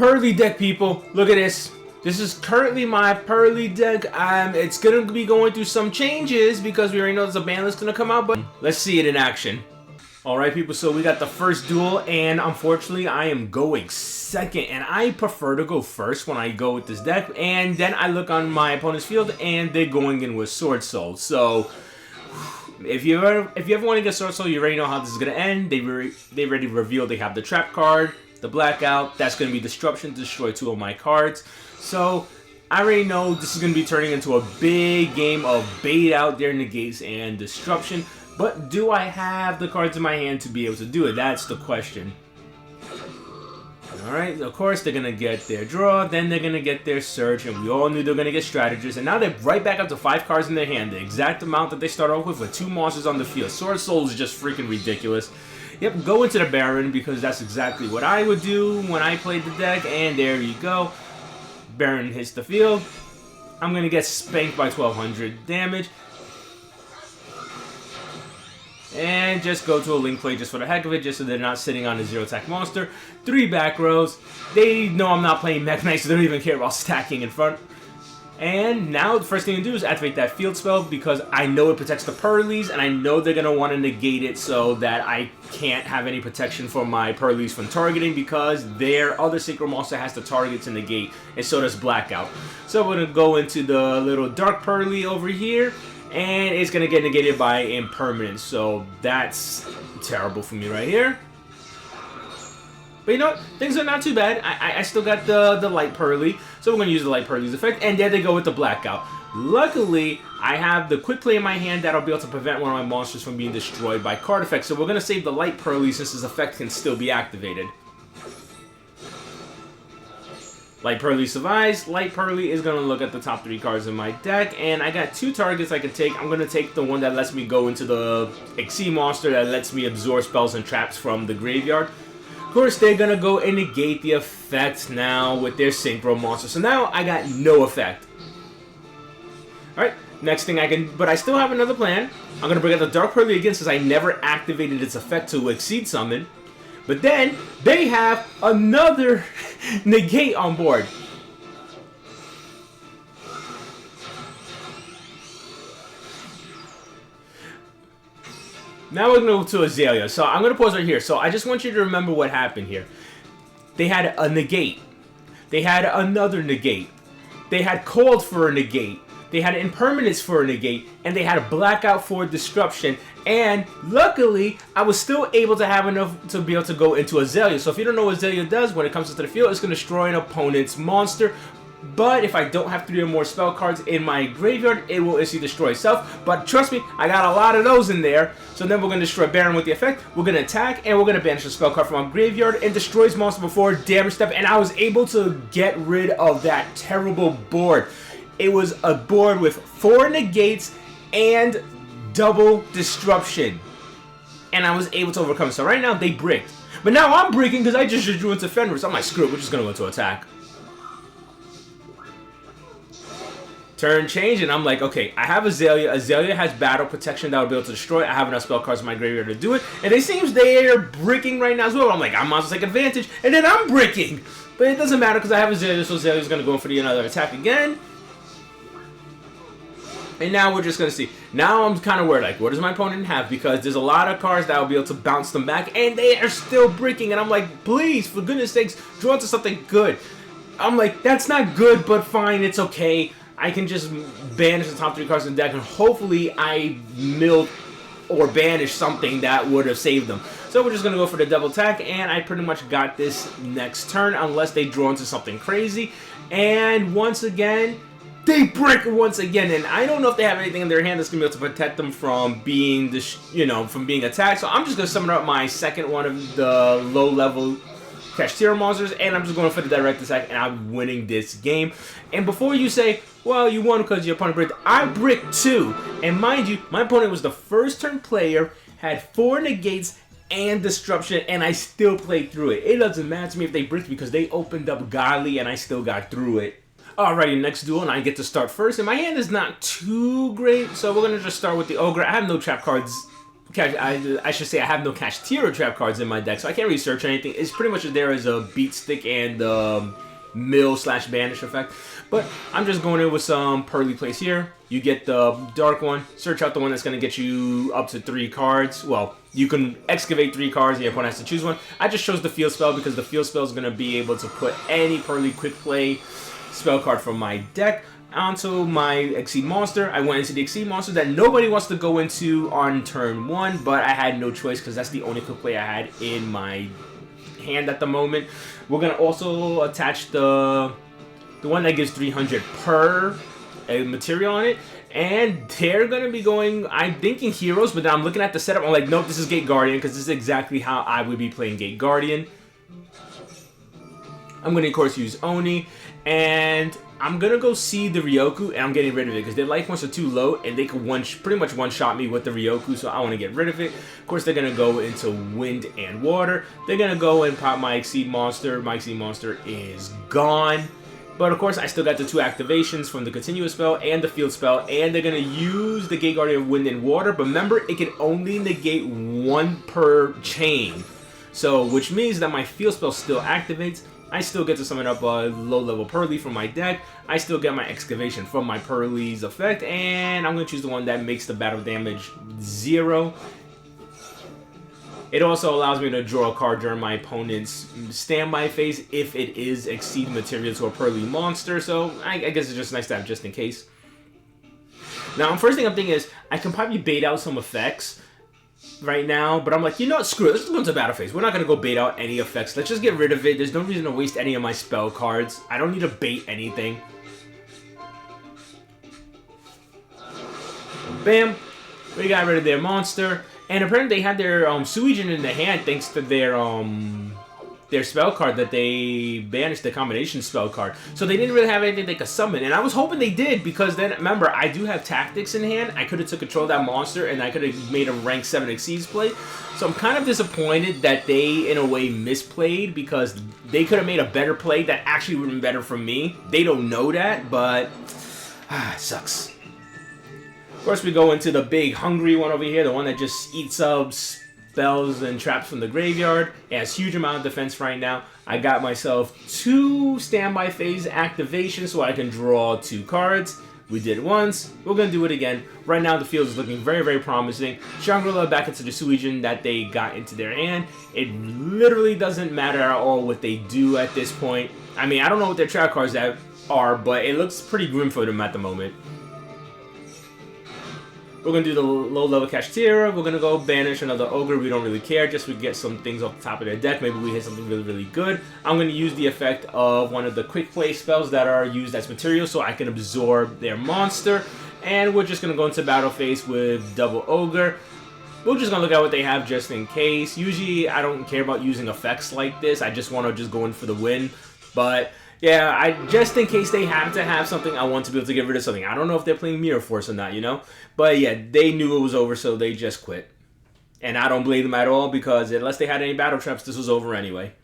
Purrely deck, people. Look at this. This is currently my Purrely deck. It's going to be going through some changes because we already know there's a ban list going to come out, but let's see it in action. Alright, people, so we got the first duel, and unfortunately, I am going second, and I prefer to go first when I go with this deck, and then I look on my opponent's field, and they're going in with Sword Soul. So, if you ever want to get Sword Soul, you already know how this is going to end. They already revealed they have the Trap card, the Blackout. That's going to be Disruption to destroy 2 of my cards. So, I already know this is going to be turning into a big game of bait out their negates and disruption. But do I have the cards in my hand to be able to do it? That's the question. Alright, of course they're going to get their draw, then they're going to get their search, and we all knew they were going to get strategist, and now they're right back up to 5 cards in their hand, the exact amount that they start off with 2 monsters on the field. Sword Soul is just freaking ridiculous. Yep, go into the Baron, because that's exactly what I would do when I played the deck, and there you go. Baron hits the field. I'm going to get spanked by 1200 damage. And just go to a link play just for the heck of it, just so they're not sitting on a 0 attack monster. 3 back rows. They know I'm not playing Mech Knight, so they don't even care about stacking in front. And now the first thing to do is activate that field spell, because I know it protects the Purrelys, and I know they're going to want to negate it so that I can't have any protection for my Purrelys from targeting, because their other synchro monster has to target to negate, and so does Blackout. So we're going to go into the little Dark Purrely over here. And it's going to get negated by Impermanence, so that's terrible for me right here. But you know what? Things are not too bad. I still got the Light Purrely, so we're going to use the Light Purrely's effect, and there they go with the Blackout. Luckily, I have the Quick Play in my hand that'll be able to prevent one of my monsters from being destroyed by card effects, so we're going to save the Light Purrely since his effect can still be activated. Light Purrely survives. Light Purrely is going to look at the top 3 cards in my deck, and I got 2 targets I can take. I'm going to take the one that lets me go into the Exceed monster that lets me absorb spells and traps from the graveyard. Of course, they're going to go and negate the effect now with their Synchro monster. So now I got no effect. Alright, next thing I can... But I still have another plan. I'm going to bring out the Dark Purrely again since I never activated its effect to Exceed Summon. But then, they have another negate on board. Now we're going to go to Azalea. So I'm going to pause right here. So I just want you to remember what happened here. They had a negate. They had another negate. They had called for a negate. They had Impermanence for a negate, and they had a Blackout for disruption, and luckily, I was still able to have enough to be able to go into Azalea. So if you don't know what Azalea does, when it comes into the field, it's going to destroy an opponent's monster, but if I don't have 3 or more spell cards in my graveyard, it will instantly destroy itself. But trust me, I got a lot of those in there. So then we're going to destroy Baron with the effect, we're going to attack, and we're going to banish a spell card from our graveyard, and destroys monster before damage step, and I was able to get rid of that terrible board. It was a board with 4 negates and double disruption. And I was able to overcome it. So right now, they bricked. But now I'm breaking because I just drew into Fenris. So I'm like, screw it, we're just going to go into attack. Turn change, and I'm like, okay, I have Azalea. Azalea has battle protection that will be able to destroy. I have enough spell cards in my graveyard to do it. And it seems they're bricking right now as well. I'm like, I might as well take advantage. And then I'm bricking. But it doesn't matter because I have Azalea, so Azalea's going to go in for another attack again. And now we're just going to see. Now I'm kind of worried, like, what does my opponent have? Because there's a lot of cards that will be able to bounce them back, and they are still bricking. And I'm like, please, for goodness sakes, draw into something good. I'm like, that's not good, but fine, it's okay. I can just banish the top 3 cards in the deck, and hopefully I milled or banish something that would have saved them. So we're just going to go for the double attack, and I pretty much got this next turn, unless they draw into something crazy. And once again... they brick once again, and I don't know if they have anything in their hand that's gonna be able to protect them from being, from being attacked. So I'm just gonna summon up my second one of the low-level Kashtira monsters, and I'm just going for the direct attack, and I'm winning this game. And before you say, well, you won because your opponent bricked, I bricked too. And mind you, my opponent was the first turn player, had 4 negates and disruption, and I still played through it. It doesn't matter to me if they bricked because they opened up godly, and I still got through it. Alrighty, next duel, and I get to start first, and my hand is not too great, so we're going to just start with the Ogre. I have no trap cards I should say I have no Kashtira trap cards in my deck, so I can't really search anything. It's pretty much there as a beat stick and mill / banish effect. But I'm just going in with some Purrely plays here. You get the dark one, search out the one that's going to get you up to 3 cards. Well, you can excavate 3 cards and your opponent has to choose one. I just chose the field spell because the field spell is going to be able to put any Purrely quick play spell card from my deck onto my Exceed monster. I went into the Exceed monster that nobody wants to go into on turn 1, but I had no choice because that's the only quick play I had in my hand at the moment. We're going to also attach the one that gives 300 per material on it, and they're going to be going, I'm thinking heroes, but then I'm looking at the setup, I'm like, nope, this is Gate Guardian, because this is exactly how I would be playing Gate Guardian. I'm going to, of course, use Oni, and I'm going to go see the Ryoku, and I'm getting rid of it, because their life points are too low, and they can pretty much one-shot me with the Ryoku, so I want to get rid of it. Of course, they're going to go into Wind and Water. They're going to go and pop my Exceed monster. My Exceed monster is gone. But of course, I still got the 2 activations from the continuous spell and the field spell, and they're going to use the Gate Guardian of Wind and Water. But remember, it can only negate 1 per chain. So, which means that my field spell still activates. I still get to summon up a low-level Purrely from my deck. I still get my excavation from my Purrely's effect, and I'm going to choose the one that makes the battle damage 0. It also allows me to draw a card during my opponent's standby phase if it is Exceed material to a Purrely monster, so I guess it's just nice to have just in case. Now, first thing I'm thinking is, I can probably bait out some effects right now, but I'm like, you know what, screw it, let's just go into battle phase. We're not going to go bait out any effects, let's just get rid of it. There's no reason to waste any of my spell cards. I don't need to bait anything. Bam, we got rid of their monster. And apparently they had their Suijin in the hand thanks to their spell card that they banished, the combination spell card. So they didn't really have anything they could summon. And I was hoping they did, because then, remember, I do have tactics in hand. I could have took control of that monster and I could have made a rank 7 Exceeds play. So I'm kind of disappointed that they, in a way, misplayed, because they could have made a better play that actually would have been better for me. They don't know that, but it sucks. Of course, we go into the big hungry one over here, the one that just eats up spells and traps from the graveyard. It has huge amount of defense right now. I got myself 2 standby phase activations so I can draw 2 cards. We did it once. We're going to do it again. Right now, the field is looking very, very promising. Shangri-La back into the Suijin that they got into their hand. It literally doesn't matter at all what they do at this point. I mean, I don't know what their trap cards are, but it looks pretty grim for them at the moment. We're going to do the low-level Kashtira. We're going to go banish another Ogre. We don't really care. Just we get some things off the top of their deck. Maybe we hit something really, really good. I'm going to use the effect of one of the quick play spells that are used as material so I can absorb their monster. And we're just going to go into battle phase with double Ogre. We're just going to look at what they have just in case. Usually, I don't care about using effects like this. I just want to just go in for the win. But yeah, just in case they have to have something, I want to be able to get rid of something. I don't know if they're playing Mirror Force or not, you know? But yeah, they knew it was over, so they just quit. And I don't blame them at all, because unless they had any battle traps, this was over anyway.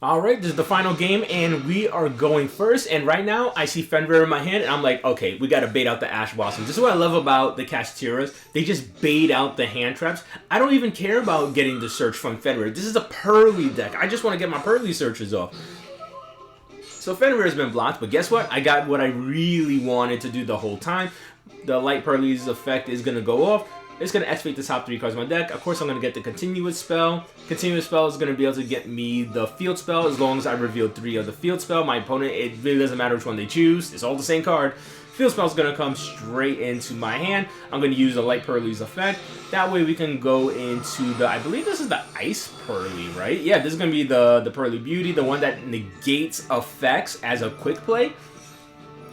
Alright, this is the final game, and we are going first. And right now, I see Fenrir in my hand, and I'm like, okay, we gotta bait out the Ash Blossom. This is what I love about the Kashtiras. They just bait out the hand traps. I don't even care about getting the search from Fenrir. This is a Purrely deck. I just want to get my Purrely searches off. So Fenrir has been blocked, but guess what? I got what I really wanted to do the whole time. The Light Purrely's effect is going to go off. It's going to activate the top 3 cards of my deck. Of course, I'm going to get the Continuous Spell. Continuous Spell is going to be able to get me the Field Spell as long as I reveal 3 of the Field Spell. My opponent, it really doesn't matter which one they choose. It's all the same card. Field Spell is going to come straight into my hand. I'm going to use the Light Purrely's effect. That way we can go into the, I believe this is the Ice Purrely, right? Yeah, this is going to be the Purrely Beauty, the one that negates effects as a quick play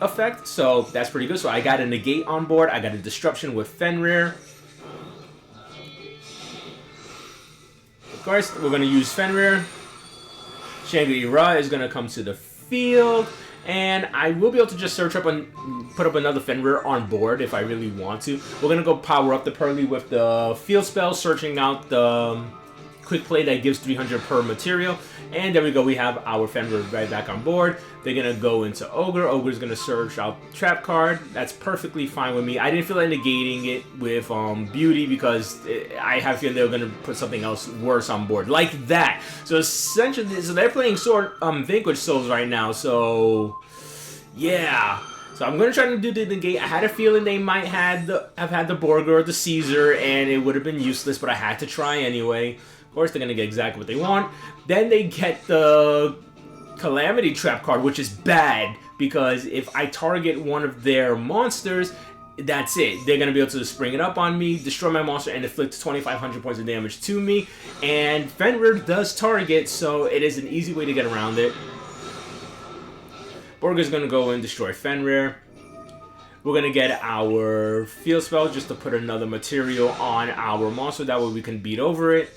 effect. So that's pretty good. So I got a negate on board. I got a disruption with Fenrir. Of course, we're going to use Fenrir. Shangri-La is going to come to the field. And I will be able to just search up and put up another Fenrir on board if I really want to. We're going to go power up the Purrely with the field spell, searching out the quick play that gives 300 per material. And there we go, we have our Fenrir right back on board. They're going to go into Ogre. Ogre's going to search out Trap card. That's perfectly fine with me. I didn't feel like negating it with Beauty because I have a feeling they were going to put something else worse on board. Like that. So essentially, so they're playing Vanquish Souls right now. So, yeah. So I'm going to try to do the negate. I had a feeling they might have had the Borger or the Caesar, and it would have been useless, but I had to try anyway. Of course, they're going to get exactly what they want. Then they get the Calamity Trap card, which is bad, because if I target one of their monsters, that's it. They're going to be able to spring it up on me, destroy my monster, and inflict 2,500 points of damage to me. And Fenrir does target, so it is an easy way to get around it. Borger's going to go and destroy Fenrir. We're going to get our field spell just to put another material on our monster. That way we can beat over it.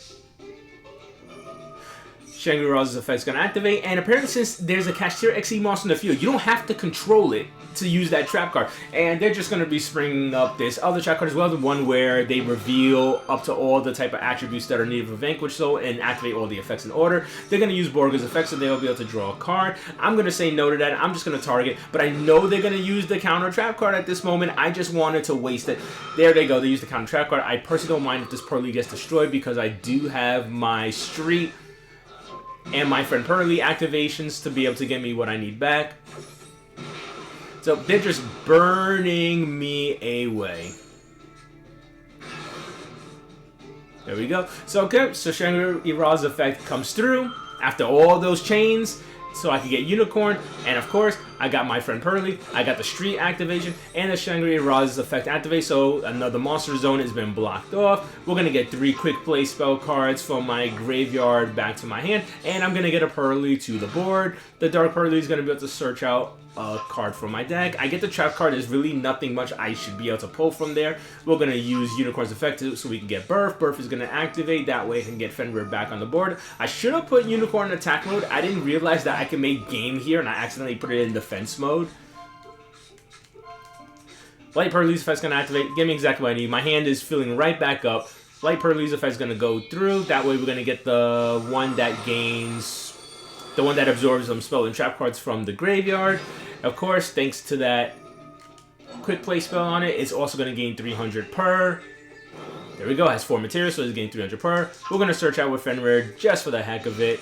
Shangri-La's effect is going to activate. And apparently since there's a Kashtira XE monster in the field, you don't have to control it to use that trap card. And they're just going to be springing up this other trap card as well. The one where they reveal up to all the type of attributes that are needed for Vanquish Soul and activate all the effects in order. They're going to use Borger's effects, so they'll be able to draw a card. I'm going to say no to that. I'm just going to target. But I know they're going to use the counter trap card at this moment. I just wanted to waste it. There they go. They use the counter trap card. I personally don't mind if this Purrely gets destroyed because I do have my Street and my friend Purrely activations to be able to get me what I need back. So they're just burning me away. There we go. So okay, so Shangri-La's effect comes through after all those chains. So I can get Unicorn, and of course, I got my friend Purrely, I got the Street activation, and the Shangri-La's effect activate, so another monster zone has been blocked off. We're going to get 3 quick play spell cards from my graveyard back to my hand, and I'm going to get a Purrely to the board. The Dark Purrely is going to be able to search out a card from my deck. I get the trap card. There's really nothing much I should be able to pull from there. We're going to use Unicorn's effect so we can get Birth. Birth is going to activate. That way I can get Fenrir back on the board. I should have put Unicorn in attack mode. I didn't realize that I can make game here, and I accidentally put it in defense mode. Light Purrely's effect is going to activate. Give me exactly what I need. My hand is filling right back up. Light Purrely's effect is going to go through. That way we're going to get the one that gains... the one that absorbs some spell and trap cards from the graveyard. Of course, thanks to that quick play spell on it, it's also going to gain 300 per. There we go. It has 4 materials, so it's getting 300 per. We're going to search out with Fenrir just for the heck of it.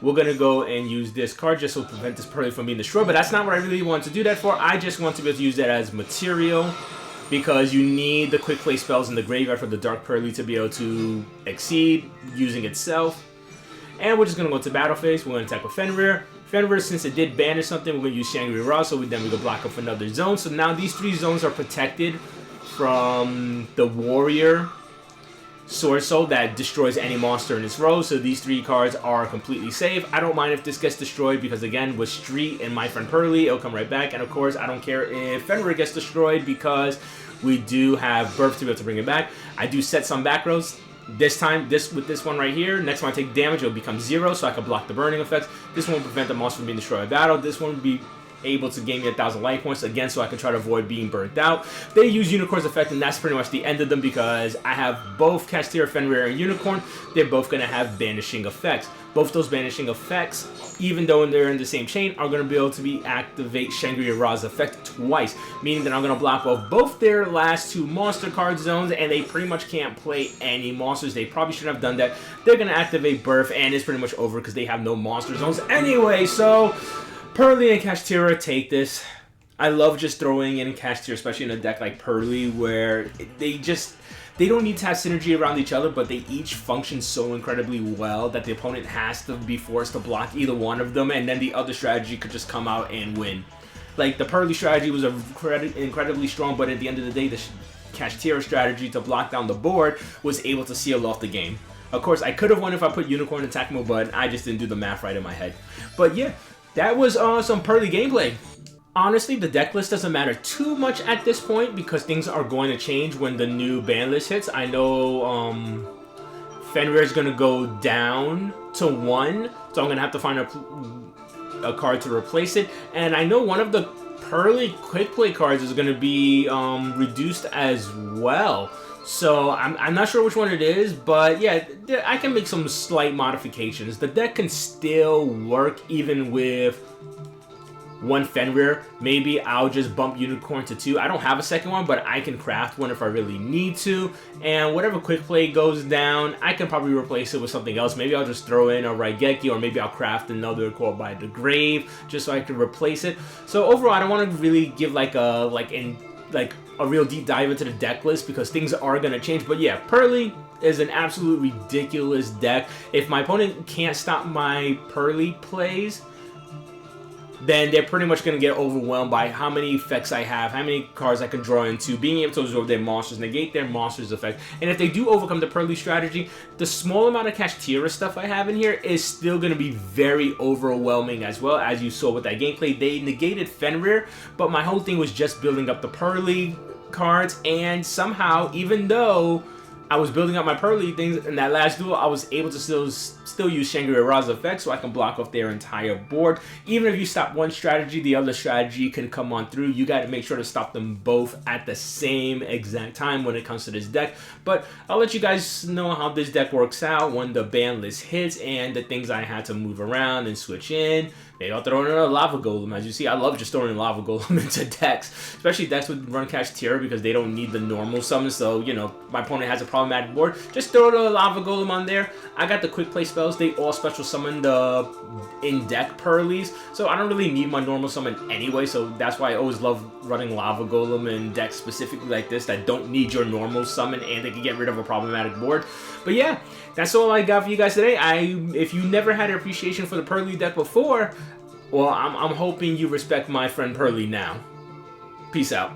We're going to go and use this card just to prevent this Purrely from being destroyed, but that's not what I really want to do that for. I just want to be able to use that as material because you need the quick play spells in the graveyard for the Dark Purrely to be able to exceed using itself. And we're just going to go to battle phase. We're going to attack with Fenrir. Fenrir, since it did banish something, we're going to use Shangri-La, so then we can block up another zone. So now these 3 zones are protected from the Warrior Sword Soul that destroys any monster in its row. So these 3 cards are completely safe. I don't mind if this gets destroyed because, again, with Street and my friend Purrely, it'll come right back. And, of course, I don't care if Fenrir gets destroyed because we do have Birth to be able to bring it back. I do set some back rows. This time, with this one right here, next time I take damage, it'll become 0, so I can block the burning effects. This one will prevent the monster from being destroyed by battle. This one will be able to gain me 1,000 life points, again, so I can try to avoid being burnt out. They use Unicorn's effect, and that's pretty much the end of them because I have both Kashtira, Fenrir, and Unicorn. They're both going to have banishing effects. Both those banishing effects, even though they're in the same chain, are going to be able to activate Shangri-La's effect twice, meaning that I'm going to block off both their last 2 monster card zones, and they pretty much can't play any monsters. They probably shouldn't have done that. They're going to activate Birth, and it's pretty much over because they have no monster zones anyway. So Purrely and Kashtira take this. I love just throwing in Kashtira, especially in a deck like Purrely, where they don't need to have synergy around each other, but they each function so incredibly well that the opponent has to be forced to block either one of them, and then the other strategy could just come out and win. Like, the Purrely strategy was incredibly strong, but at the end of the day, the Kashtira strategy to block down the board was able to seal off the game. Of course, I could have won if I put Unicorn in attack mode, but I just didn't do the math right in my head. But yeah, that was some Purrely gameplay. Honestly, the deck list doesn't matter too much at this point because things are going to change when the new ban list hits. I know Fenrir is going to go down to 1, so I'm going to have to find a card to replace it. And I know one of the Purrely quick play cards is going to be reduced as well. So I'm not sure which one it is, but yeah, I can make some slight modifications. The deck can still work even with one Fenrir. Maybe I'll just bump Unicorn to 2. I don't have a second one, but I can craft one if I really need to. And whatever quick play goes down, I can probably replace it with something else. Maybe I'll just throw in a Raigeki, or maybe I'll craft another Call by the Grave just so I can replace it. So overall, I don't want to really give like a real deep dive into the deck list because things are going to change. But yeah, Purrely is an absolute ridiculous deck. If my opponent can't stop my Purrely plays, then they're pretty much going to get overwhelmed by how many effects I have, how many cards I can draw into, being able to absorb their monsters, negate their monsters' effect. And if they do overcome the Purrely strategy, the small amount of Kashtira stuff I have in here is still going to be very overwhelming as well. As you saw with that gameplay, they negated Fenrir, but my whole thing was just building up the Purrely cards, and somehow, even though I was building up my Purrely things in that last duel, I was able to still use Shangri-La's effect so I can block off their entire board. Even if you stop one strategy, the other strategy can come on through. You got to make sure to stop them both at the same exact time when it comes to this deck. But I'll let you guys know how this deck works out when the ban list hits and the things I had to move around and switch in. Maybe I'll throw in a Lava Golem. As you see, I love just throwing Lava Golem into decks, especially decks with run Kashtira because they don't need the normal summon. So, you know, my opponent has a problematic board. Just throw the Lava Golem on there. I got the quick play spells. They all special summon the in-deck Purrelys, so I don't really need my normal summon anyway. So that's why I always love running Lava Golem in decks specifically like this that don't need your normal summon and they can get rid of a problematic board. But yeah, that's all I got for you guys today. If you never had an appreciation for the Purrely deck before, well, I'm hoping you respect my friend Purrely now. Peace out.